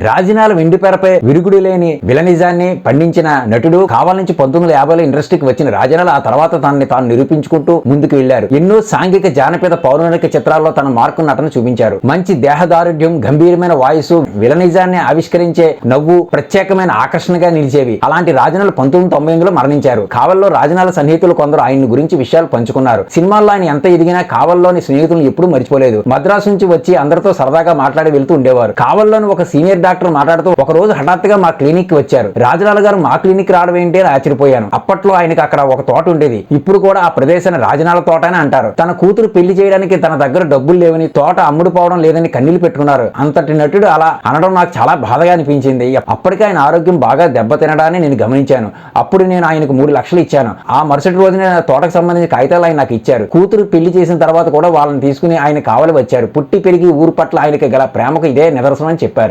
రాజనాల వెండిపేరపై విరుగుడు లేని విలనిజాన్ని పండించిన నటుడు కావాల నుంచి 1950లో ఇండస్ట్రీకి వచ్చిన రాజనాల ఆ తర్వాత తనని తాను నిరూపించుకుంటూ ముందుకు వెళ్లారు. ఎన్నో సాంఘిక జానపద పౌరాణిక చిత్రాల్లో తన మార్కు నటన చూపించారు. మంచి దేహదారుఢ్యం, గంభీరమైన వాయిస్, విలనిజాన్ని ఆవిష్కరించే నవ్వు ప్రత్యేకమైన ఆకర్షణగా నిలిచేవి. అలాంటి రాజనాల 1998లో మరణించారు. కావల్లో రాజనాల సన్నిహితులు కొందరు ఆయన గురించి విషయాలు పంచుకున్నారు. సినిమాల్లో ఆయన ఎంత ఎదిగినా కావల్లోని స్నేహితులను ఎప్పుడూ మర్చిపోలేదు. మద్రాసు నుంచి వచ్చి అందరితో సరదాగా మాట్లాడి వెళ్తూ ఉండేవారు. కావల్లోని ఒక సీనియర్ డాక్టర్ మాట్లాడుతూ ఒక రోజు హఠాత్తుగా మా క్లినిక్ కి వచ్చారు. రాజనాల గారు మా క్లినిక్ రావడం ఏంటి అని ఆశ్చర్యపోయాను. అప్పట్లో ఆయనకి అక్కడ ఒక తోట ఉండేది. ఇప్పుడు కూడా ఆ ప్రదేశాన్ని రాజనాల తోట అని అంటారు. తన కూతురు పెళ్లి చేయడానికి తన దగ్గర డబ్బులు లేవని, తోట అమ్ముడు పోవడం లేదని కన్నీళ్లు పెట్టుకున్నారు. అంతటి నటుడు అలా అనడం నాకు చాలా బాధగా అనిపించింది. అప్పటికే ఆయన ఆరోగ్యం బాగా దెబ్బతినడాన్ని నేను గమనించాను. అప్పుడు నేను ఆయనకు 3 లక్షలు ఇచ్చాను. ఆ మరుసటి రోజున తోటకు సంబంధించిన కాగితాలు ఆయన నాకు ఇచ్చారు. కూతురు పెళ్లి చేసిన తర్వాత కూడా వాళ్ళని తీసుకుని ఆయన కావలి వచ్చారు. పుట్టి పెరిగి ఊరు పట్ల ఆయనకి గల ప్రేమకు ఇదే నిదర్శనం అని చెప్పారు.